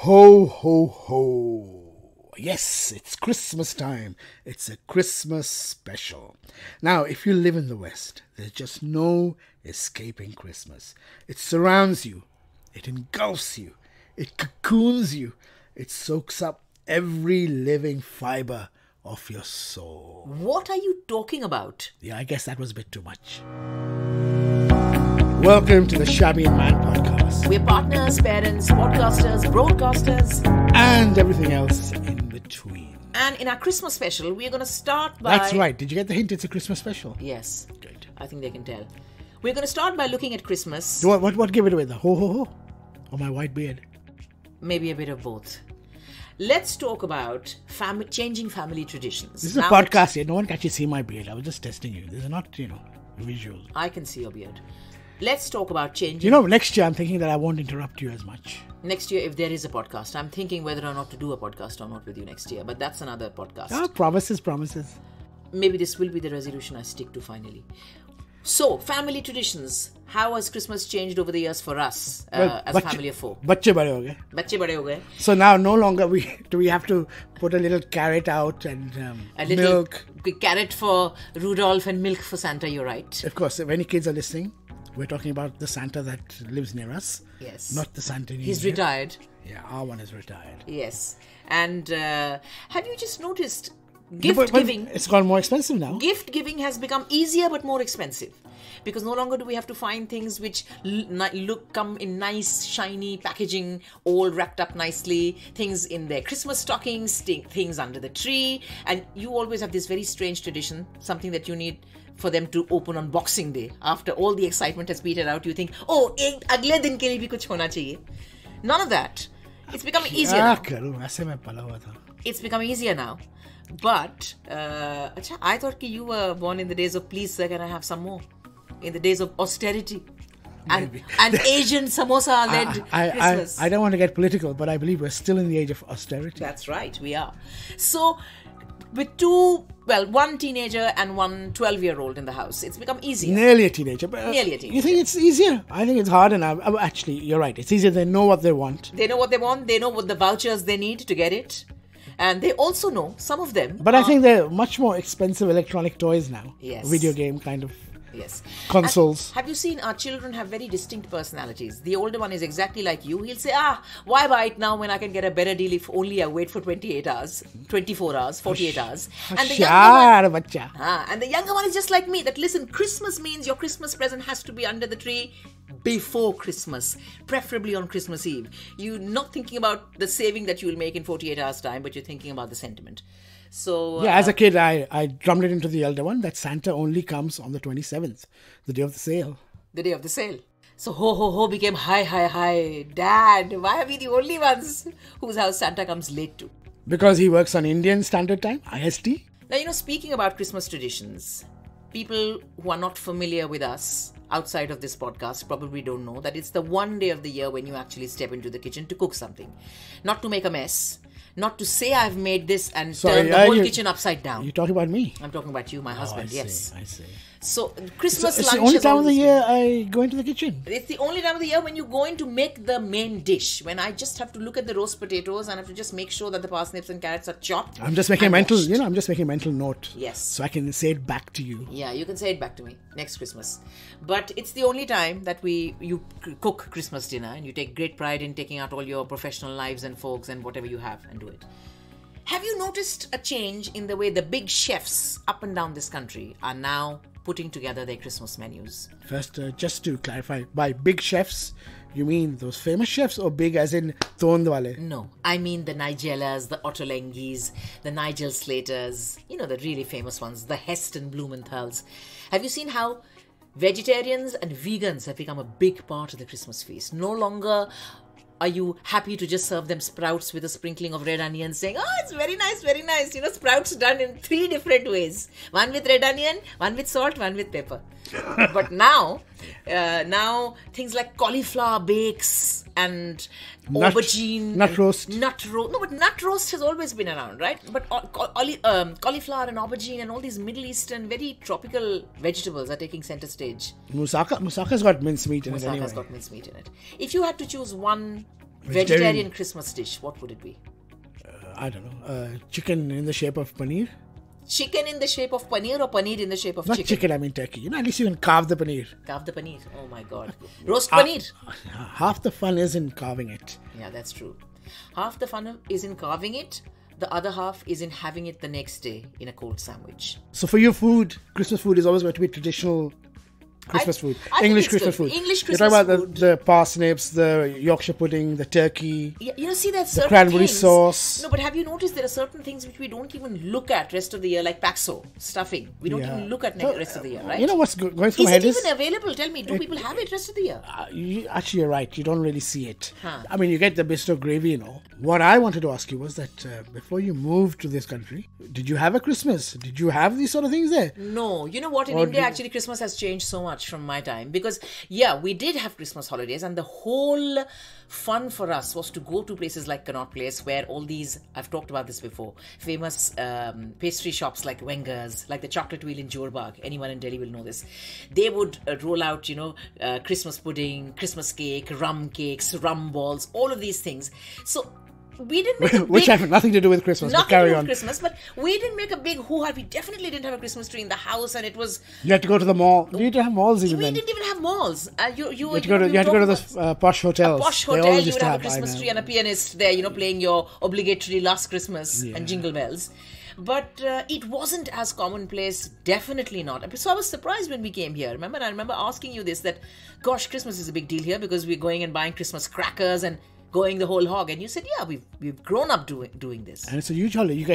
Ho, ho, ho. Yes, it's Christmas time. It's a Christmas special. Now, if you live in the West, there's just no escaping Christmas. It surrounds you. It engulfs you. It cocoons you. It soaks up every living fiber of your soul. What are you talking about? Yeah, I guess that was a bit too much. Welcome to the Shabby and Man podcast. We're partners, parents, podcasters, broadcasters. And everything else in between. And in our Christmas special, we're going to start by... That's right. Did you get the hint? It's a Christmas special. Yes. Good. I think they can tell. We're going to start by looking at Christmas. What give it away? The ho ho ho? Or my white beard? Maybe a bit of both. Let's talk about changing family traditions. This is a podcast here. No one can actually see my beard. I was just testing you. This is not, visual. I can see your beard. Let's talk about changing... Next year I'm thinking that I won't interrupt you as much. Next year, if there is a podcast, I'm thinking whether or not to do a podcast or not with you next year. But that's another podcast. Oh, promises. Maybe this will be the resolution I stick to finally. So, family traditions. How has Christmas changed over the years for us as a family of four? Bacche bade ho gaye. Bacche bade ho gaye. So now no longer do we have to put a little carrot out and a little milk. Carrot for Rudolph and milk for Santa, you're right. Of course, if any kids are listening, we're talking about the Santa that lives near us. Yes. Not the Santa in He's India. retired. Yeah, our one is retired. Yes. And have you just noticed gift giving? It's gone more expensive now. Gift giving has become easier but more expensive. Because no longer do we have to find things which come in nice, shiny packaging, all wrapped up nicely, things in their Christmas stockings, things under the tree. And you always have this very strange tradition, something that you need for them to open on Boxing Day. After all the excitement has petered out, you think, oh, agle din ke liye bhi kuch hona chahiye. None of that. It's becoming easier now. It's becoming easier now. But, I thought you were born in the days of please sir, can I have some more? In the days of austerity. And Asian samosa-led Christmas. I don't want to get political, but I believe we're still in the age of austerity. That's right, we are. So, with one teenager and one 12-year-old in the house, it's become easier. Nearly a teenager. But, Nearly a teenager. You think it's easier? I think it's harder now. Actually, you're right. It's easier. They know what they want. They know what they want. They know what the vouchers they need to get it. And they also know, some of them... But I think they're much more expensive electronic toys now. Yes. Video game kind of... Yes. Consoles. And have you seen our children have very distinct personalities? The older one is exactly like you. He'll say, why buy it now when I can get a better deal if only I wait for 28 hours, 24 hours, 48 hours. And the younger one is just like me, that listen, Christmas means your Christmas present has to be under the tree before Christmas, preferably on Christmas Eve. You're not thinking about the saving that you will make in 48 hours time, but you're thinking about the sentiment. So as a kid, I drummed it into the elder one that Santa only comes on the 27th, the day of the sale. The day of the sale. So ho ho ho became hi. Dad, why are we the only ones whose house Santa comes late to? Because he works on Indian Standard Time, IST. Now, speaking about Christmas traditions, people who are not familiar with us outside of this podcast probably don't know that it's the one day of the year when you actually step into the kitchen to cook something. Not to make a mess. Not to say I've made this and turn the whole kitchen upside down. You're talking about me? I'm talking about you, my husband, yes. I see. So, Christmas lunch it's the only time of the year I go into the kitchen. It's the only time of the year when you're going to make the main dish. When I just have to look at the roast potatoes and I have to just make sure that the parsnips and carrots are chopped. I'm just making a mental note. Yes. So I can say it back to you. Yeah, you can say it back to me next Christmas. But it's the only time that you cook Christmas dinner and you take great pride in taking out all your professional knives and forks and whatever you have and do it. Have you noticed a change in the way the big chefs up and down this country are now putting together their Christmas menus? First, just to clarify, by big chefs, you mean those famous chefs or big as in Tondwale? No, I mean the Nigellas, the Ottolengis, the Nigel Slaters, the really famous ones, the Heston Blumenthals. Have you seen how vegetarians and vegans have become a big part of the Christmas feast? No longer are you happy to just serve them sprouts with a sprinkling of red onion saying, it's very nice, very nice. Sprouts done in 3 different ways. One with red onion, one with salt, one with pepper. But now things like cauliflower bakes and aubergine. Nut roast. No, but nut roast has always been around, right? But cauliflower and aubergine and all these Middle Eastern, very tropical vegetables are taking center stage. Moussaka's got mincemeat in it anyway. Moussaka's got mincemeat in it. If you had to choose one Vegetarian Christmas dish, what would it be? I don't know. Chicken in the shape of paneer. Chicken in the shape of paneer or paneer in the shape of Not chicken? chicken, I mean turkey. At least you can carve the paneer. Carve the paneer. Oh my god. Roast paneer. Half the fun is in carving it. Yeah, that's true. Half the fun is in carving it. The other half is in having it the next day in a cold sandwich. So for you, Christmas food is always going to be traditional Christmas food. I think English it's Christmas good. food. English You're talking Christmas about food. the parsnips, the Yorkshire pudding, the turkey. Yeah, you know, see that certain cranberry things, sauce. No, but have you noticed there are certain things which we don't even look at rest of the year, like paxo, stuffing. We don't Yeah. even look at So, rest of the year, right? You know what's going through is my it head even available? Tell me, do people have it rest of the year? Actually, you're right. You don't really see it. Huh. I mean, you get the bistro gravy, What I wanted to ask you was that before you moved to this country, did you have a Christmas? Did you have these sort of things there? No, you know what? In Or India, do- actually, Christmas has changed so much from my time because, yeah, we did have Christmas holidays, and the whole fun for us was to go to places like Connaught Place, where all these, I've talked about this before, famous pastry shops like Wenger's, like the Chocolate Wheel in Jorbagh. Anyone in Delhi will know this. They would roll out, Christmas pudding, Christmas cake, rum cakes, rum balls, all of these things. So we didn't make a Which big- have nothing to do with Christmas, but Nothing carry to do with on. Christmas, but we didn't make a big hoo-ha. We definitely didn't have a Christmas tree in the house, and it was. You had to go to the mall. You had to have malls even We then. didn't even have malls. You had to go to the posh hotels. posh They all hotel. You used would to have a Christmas I tree know. and a pianist there, playing your obligatory Last Christmas Yeah. and Jingle Bells. But it wasn't as commonplace, definitely not. So I was surprised when we came here. I remember asking you this, that, gosh, Christmas is a big deal here because we're going and buying Christmas crackers and going the whole hog. And you said, yeah, we've grown up doing this. And it's a huge holiday. You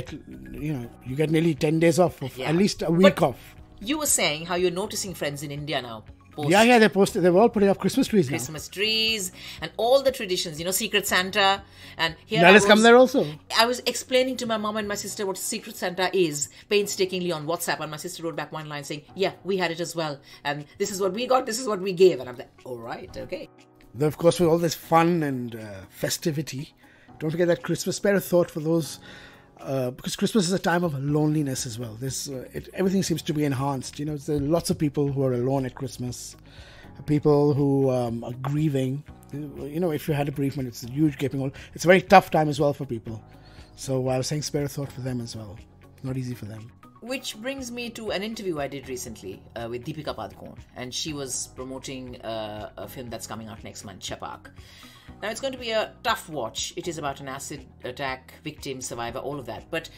get nearly 10 days off, Yeah. at least a week But off. You were saying how you're noticing friends in India now. Post Yeah, they're all putting up Christmas trees now. Christmas trees and all the traditions, Secret Santa. And here Now let's come there also. I was explaining to my mom and my sister what Secret Santa is painstakingly on WhatsApp, and my sister wrote back one line saying, yeah, we had it as well. And this is what we got, this is what we gave. And I'm like, all right, okay. Though, of course, with all this fun and festivity, don't forget that Christmas. Spare a thought for those, because Christmas is a time of loneliness as well. Everything seems to be enhanced. There are lots of people who are alone at Christmas, people who are grieving. If you had a bereavement, it's a huge gaping hole. It's a very tough time as well for people. So I was saying spare a thought for them as well. Not easy for them. Which brings me to an interview I did recently with Deepika Padukone, and she was promoting a film that's coming out next month, Chapak. Now, it's going to be a tough watch. It is about an acid attack victim, survivor, all of that. But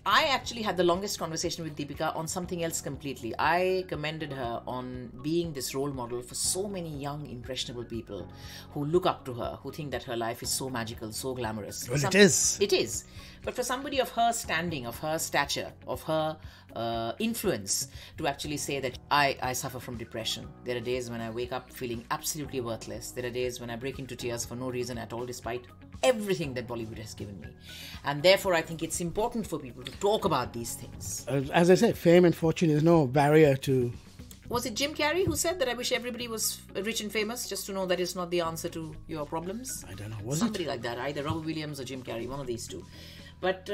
I actually had the longest conversation with Deepika on something else completely. I commended her on being this role model for so many young, impressionable people who look up to her, who think that her life is so magical, so glamorous. Well, it is. It is. But for somebody of her standing, of her stature, of her influence, to actually say that I suffer from depression. There are days when I wake up feeling absolutely worthless. There are days when I break into tears for no reason at all, despite everything that Bollywood has given me. And therefore, I think it's important for people to talk about these things. As I said, fame and fortune is no barrier to... Was it Jim Carrey who said that I wish everybody was rich and famous just to know that it's not the answer to your problems? I don't know, was Somebody like that, either Robert Williams or Jim Carrey, one of these two. But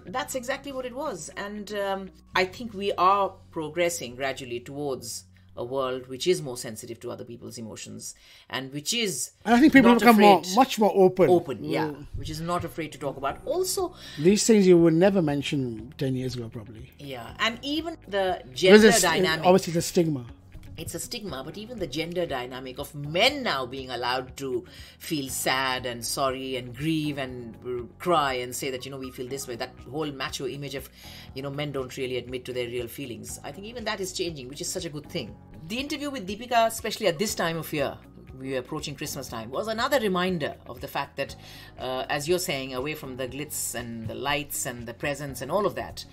that's exactly what it was. And I think we are progressing gradually towards a world which is more sensitive to other people's emotions and which is And I think people not become afraid- much more open. open, yeah, which is not afraid to talk about. Also, These things you would never mention 10 years ago, probably. yeah, and even the Because gender it's dynamic. obviously the stigma. It's a stigma, but even the gender dynamic of men now being allowed to feel sad and sorry and grieve and cry and say that, we feel this way, that whole macho image of, men don't really admit to their real feelings. I think even that is changing, which is such a good thing. The interview with Deepika, especially at this time of year, we are approaching Christmas time, was another reminder of the fact that, as you're saying, away from the glitz and the lights and the presents and all of that,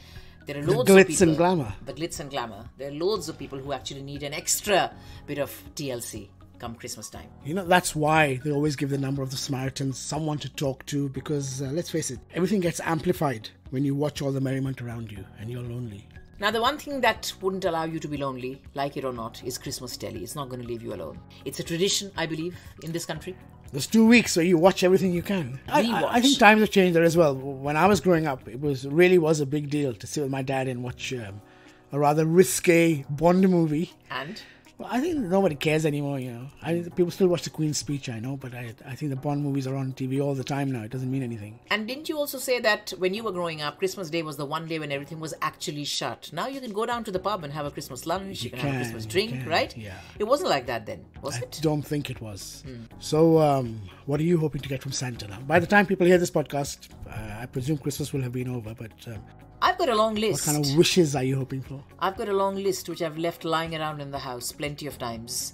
there are loads of glitz people, and glamour. The glitz and glamour. There are loads of people who actually need an extra bit of TLC come Christmas time. That's why they always give the number of the Samaritans someone to talk to, because let's face it, everything gets amplified when you watch all the merriment around you and you're lonely. Now, the one thing that wouldn't allow you to be lonely, like it or not, is Christmas telly. It's not going to leave you alone. It's a tradition, I believe, in this country. There's 2 weeks where you watch everything you can. I think times have changed there as well. When I was growing up, it was a big deal to sit with my dad and watch a rather risque Bond movie. And Well, I think nobody cares anymore, you know. People still watch the Queen's Speech, I know, but I think the Bond movies are on TV all the time now. It doesn't mean anything. And didn't you also say that when you were growing up, Christmas Day was the one day when everything was actually shut? Now you can go down to the pub and have a Christmas lunch, you can have a Christmas drink, right? Yeah. It wasn't like that then, was it? I don't think it was. So, what are you hoping to get from Santa now? By the time people hear this podcast, I presume Christmas will have been over, but I've got a long what list. kind of wishes are you hoping for? I've got a long list which I've left lying around in the house plenty of times.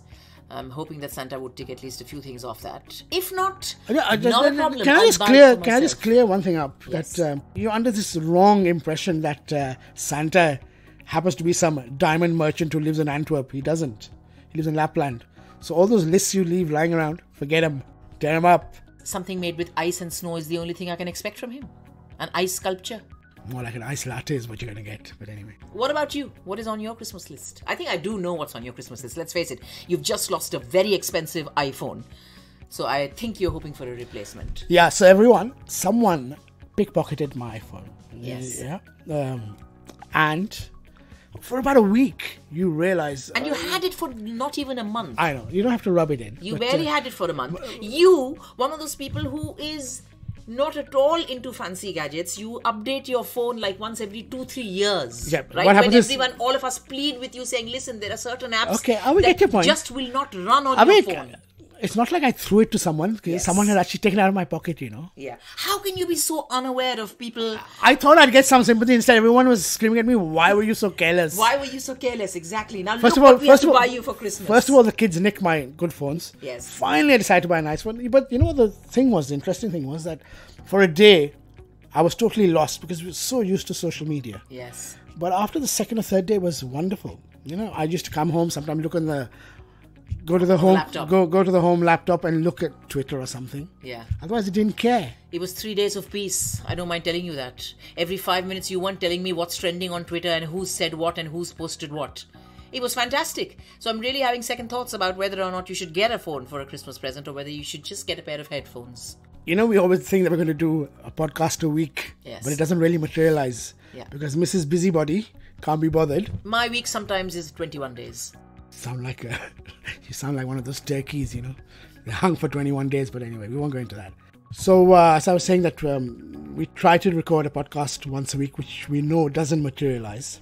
I'm hoping that Santa would tick at least a few things off that. If not, not a problem. Can I I'll just buy it clear? for Can I just myself. clear one thing up? Yes. That you're under this wrong impression that Santa happens to be some diamond merchant who lives in Antwerp. He doesn't. He lives in Lapland. So all those lists you leave lying around, forget them. Tear them up. Something made with ice and snow is the only thing I can expect from him. An ice sculpture. More like an ice latte is what you're going to get. But anyway. What about you? What is on your Christmas list? I think I do know what's on your Christmas list. Let's face it. You've just lost a very expensive iPhone. So I think you're hoping for a replacement. Yeah, so someone pickpocketed my iPhone. Yes. Yeah. And for about a week, you realize... And you had it for not even a month. I know. You don't have to rub it in. You but, barely had it for a month. You, one of those people who is not at all into fancy gadgets, you update your phone like once every 2-3 years. Yeah, right? what happens when is- everyone, all of us plead with you saying, listen, there are certain apps Okay, I will that get your point. just will not run on I your mean, phone. it's not like I threw it to someone. Yes. Someone had actually taken it out of my pocket, you know. Yeah. How can you be so unaware of people? I thought I'd get some sympathy. Instead, everyone was screaming at me, why were you so careless? Why were you so careless? Exactly. Now First look of all, what we have to buy you for Christmas. First of all, the kids nicked my good phones. Yes. Finally, I decided to buy a nice one. But you know what the interesting thing was that for a day, I was totally lost because we were so used to social media. Yes. But after the second or third day was wonderful. You know, I used to come home, sometimes look go to the home laptop. go to the home laptop and look at Twitter or something. Yeah. Otherwise, I didn't care. It was 3 days of peace. I don't mind telling you that. Every 5 minutes you weren't telling me what's trending on Twitter and who said what and who's posted what. It was fantastic. So I'm really having second thoughts about whether or not you should get a phone for a Christmas present or whether you should just get a pair of headphones. You know, we always think that we're going to do a podcast a week, Yes. but it doesn't really materialize. Yeah. Because Mrs. Busybody can't be bothered. My week sometimes is 21 days. You sound like one of those turkeys, you know. They're hung for 21 days, but anyway, we won't go into that. So, as I was saying that we try to record a podcast once a week, which we know doesn't materialize.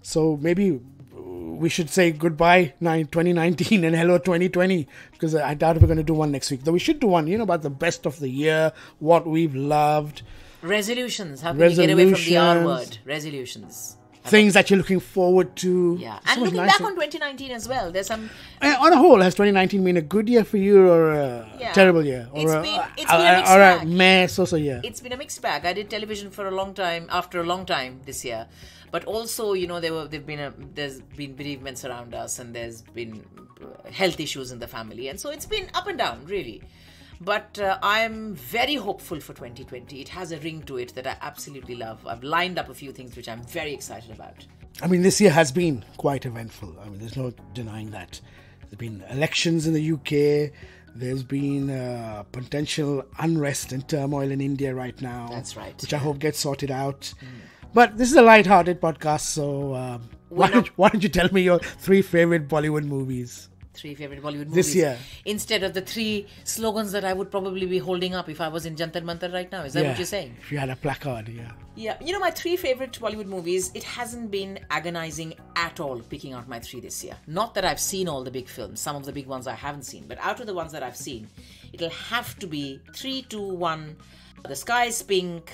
So maybe we should say goodbye 2019 and hello 2020, because I doubt we're going to do one next week. Though we should do one, you know, about the best of the year, what we've loved, Resolutions. How can you get away from the R Resolutions. word? Resolutions. things that you're looking forward to. Yeah. So And much looking nicer. back on 2019 as well, there's some... On a whole, has 2019 been a good year for you or a Yeah. terrible year? Or It's a, been- it's been a mixed or a bag. meh, so year? It's been a mixed bag. I did television for a long time, after a long time this year. But also, you know, there's been bereavements around us, and there's been health issues in the family. And so it's been up and down, really. But I'm very hopeful for 2020. It has a ring to it that I absolutely love. I've lined up a few things which I'm very excited about. I mean, this year has been quite eventful. I mean, there's no denying that. There's been elections in the UK. There's been potential unrest and turmoil in India right now. That's right. Which I hope gets sorted out. But this is a light-hearted podcast, so why don't you tell me your 3 favorite Bollywood movies? 3 favorite Bollywood movies. This year. Instead of the 3 slogans that I would probably be holding up if I was in Jantar Mantar right now. Is that what you're saying? If you had a placard, yeah. Yeah. You know, my 3 favorite Bollywood movies, it hasn't been agonizing at all picking out my 3 this year. Not that I've seen all the big films. Some of the big ones I haven't seen. But out of the ones that I've seen, it'll have to be 3, 2, 1. The Sky is Pink.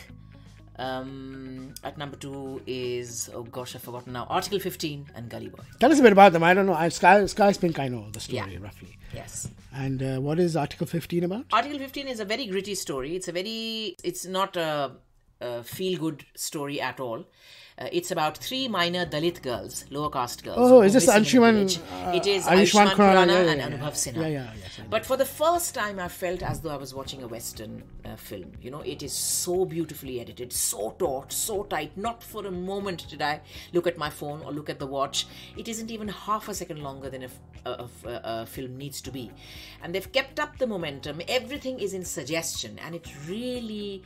At number 2 is, oh gosh, I've forgotten now, Article 15 and Gully Boy. Tell us a bit about them. I don't know. Sky's Pink, I know the story, Yeah. roughly. Yes. And what is Article 15 about? Article 15 is a very gritty story. It's not a feel-good story at all. It's about 3 minor Dalit girls, lower caste girls. Oh, who is go this missing in the Anshuman, village. It is Ayushmann Ayushmann Khurrana, Khurrana yeah, and yeah, Anubhav Sinha. Yeah, yes, I know. But for the first time, I felt as though I was watching a Western film. You know, it is so beautifully edited, so taut, so tight. Not for a moment did I look at my phone or look at the watch. It isn't even half a second longer than a film needs to be. And they've kept up the momentum. Everything is in suggestion, and it really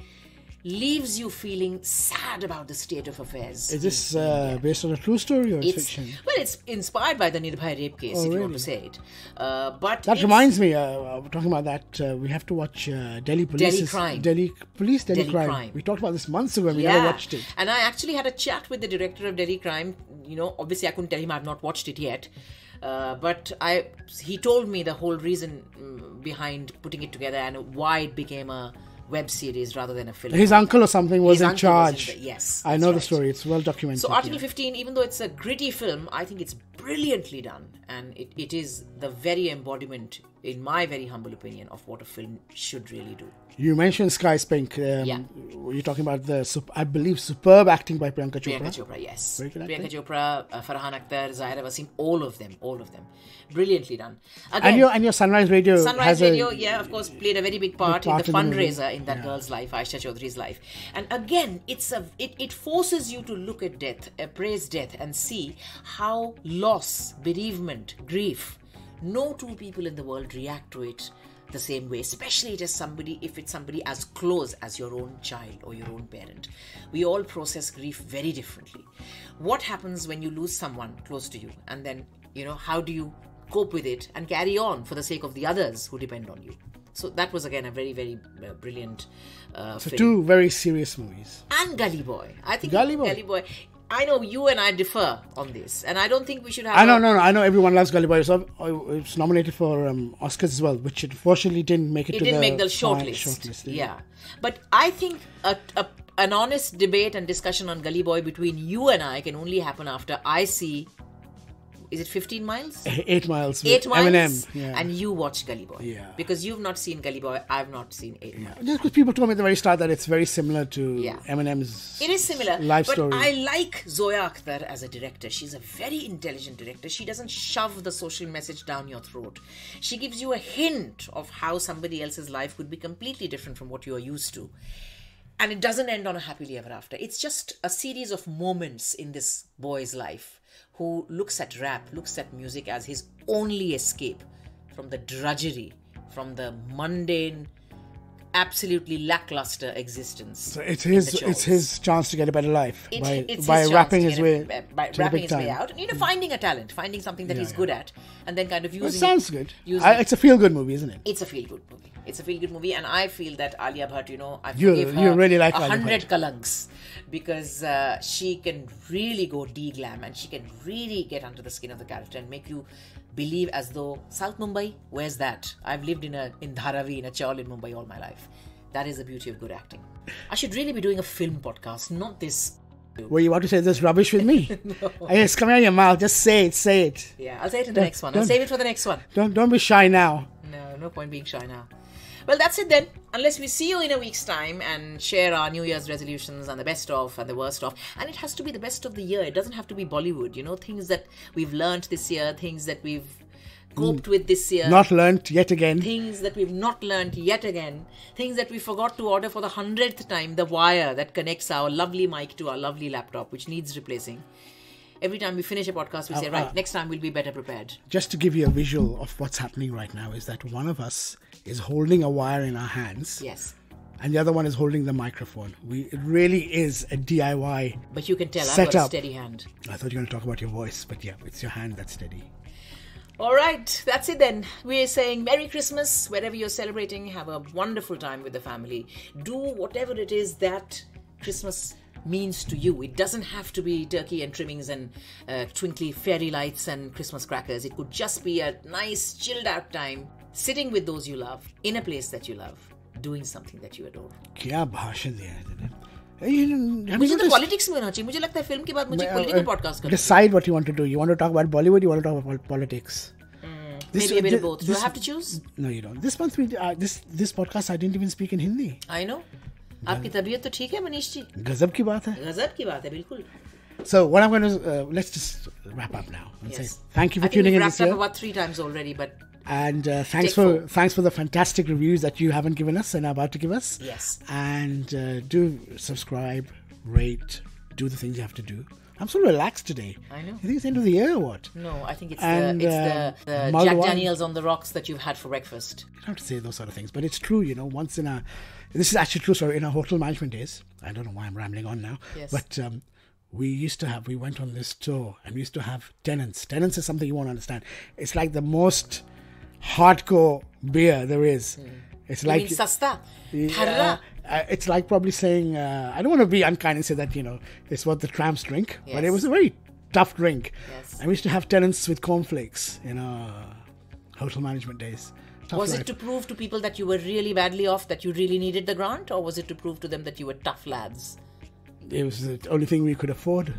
leaves you feeling sad about the state of affairs. Is this based on a true story or fiction? Well, it's inspired by the Nirbhaya rape case, if you want to say it. But that reminds me, talking about that, we have to watch Delhi Police. Delhi Crime. We talked about this months ago and we never watched it. And I actually had a chat with the director of Delhi Crime. Obviously I couldn't tell him I've not watched it yet. But he told me the whole reason behind putting it together and why it became a web series rather than a film. His uncle or something was in charge. Yes. I know the story. It's well documented. So Article 15, even though it's a gritty film, I think it's brilliantly done. And it is the very embodiment, in my very humble opinion, of what a film should really do. You mentioned Sky's Pink. You're talking about I believe, superb acting by Priyanka Chopra. Priyanka Chopra, yes. Priyanka Chopra, Farhan Akhtar, Zahira Wasim, all of them. Brilliantly done. Again, and your Sunrise Radio of course, played a very big part in the fundraiser in that girl's life, Aisha Chaudhry's life. And again, it forces you to look at death, appraise death, and see how loss, bereavement, grief, no two people in the world react to it the same way, especially if it's somebody as close as your own child or your own parent. We all process grief very differently. What happens when you lose someone close to you, and then how do you cope with it and carry on for the sake of the others who depend on you? So that was again a very, very brilliant film. Two very serious movies. And Gully Boy. I think Gully Boy. I know you and I differ on this, and I don't think we should have. I know everyone loves Gully Boy. So it's nominated for Oscars as well, which unfortunately didn't make it. It didn't make the shortlist. Yeah, but I think an honest debate and discussion on Gully Boy between you and I can only happen after I see. Is it 15 miles? 8 miles. 8 miles. Eminem. Yeah. And you watch Gully Boy. Yeah. Because you've not seen Gully Boy, I've not seen 8 miles. Just because people told me at the very start that it's very similar to Eminem's It is similar. life story. But I like Zoya Akhtar as a director. She's a very intelligent director. She doesn't shove the social message down your throat. She gives you a hint of how somebody else's life could be completely different from what you are used to. And it doesn't end on a happily ever after. It's just a series of moments in this boy's life who looks at rap, looks at music as his only escape from the drudgery, from the mundane, absolutely lackluster existence. So it's his chance to get a better life by rapping his way out, and finding a talent, finding something that he's good at, and then kind of using. It sounds good. It's a feel-good movie, isn't it? It's a feel-good movie, and I feel that Alia Bhatt, I forgive her really like 100 kalanks, because she can really go de-glam, and she can really get under the skin of the character and make you believe as though South Mumbai, where's that? I've lived in Dharavi, in a chawl in Mumbai all my life. That is the beauty of good acting. I should really be doing a film podcast, not this. Were you about to say this rubbish with me? No. It's coming out of your mouth. Just say it. Yeah, I'll say it in the next one. I'll save it for the next one. Don't be shy now. No point being shy now. Well, that's it then. Unless we see you in a week's time and share our New Year's resolutions and the best of and the worst of. And it has to be the best of the year. It doesn't have to be Bollywood. Things that we've learnt this year, things that we've coped with this year. Not learnt yet again. Things that we've not learnt yet again. Things that we forgot to order for the 100th time. The wire that connects our lovely mic to our lovely laptop, which needs replacing. Every time we finish a podcast, we say, right, next time we'll be better prepared. Just to give you a visual of what's happening right now is that one of us is holding a wire in our hands. Yes. And the other one is holding the microphone. It really is a DIY. But you can tell I've got a steady hand. I thought you were going to talk about your voice, but yeah, it's your hand that's steady. All right, that's it then. We're saying Merry Christmas. Wherever you're celebrating, have a wonderful time with the family. Do whatever it is that Christmas means to you. It doesn't have to be turkey and trimmings and twinkly fairy lights and Christmas crackers. It could just be a nice chilled out time sitting with those you love in a place that you love, doing something that you adore. क्या भाषण दिया है मुझे तो politics में होना चाहिए. मुझे लगता है फिल्म के बाद मुझे पॉलिटिकल पॉडकास्ट करना. Decide what you want to do. You want to talk about Bollywood, you want to talk about politics. Maybe a bit of both. Do I have to choose? No, you don't. This month this podcast I didn't even speak in Hindi. I know. आपकी तबीयत तो ठीक है मनीष जी? गजब की बात है. गजब की बात है बिल्कुल. So what I'm going to let's just wrap up now and say thank you for tuning in this year. I've wrapped up about 3 times already, but and thanks for the fantastic reviews that you haven't given us and are about to give us. Yes. And do subscribe, rate, do the things you have to do. I'm so relaxed today. I know. You think it's the end of the year or what? No, I think it's And, the mulled Jack wine. Daniels on the rocks that you've had for breakfast. You don't have to say those sort of things, but it's true, this is actually true, sorry, in our hotel management days. I don't know why I'm rambling on now. Yes. But we went on this tour and we used to have Tennent's. Tennent's is something you won't understand. It's like the most hardcore beer there is. It's You like mean sasta? Yeah, Tharra? it's like probably saying, I don't want to be unkind and say that, it's what the tramps drink, but it Yes. was a very tough drink. Yes. And we used to have Tennent's with cornflakes in our hotel management days. Tough Was life. it to prove to people that you were really badly off, that you really needed the grant, or was it to prove to them that you were tough lads? It was the only thing we could afford.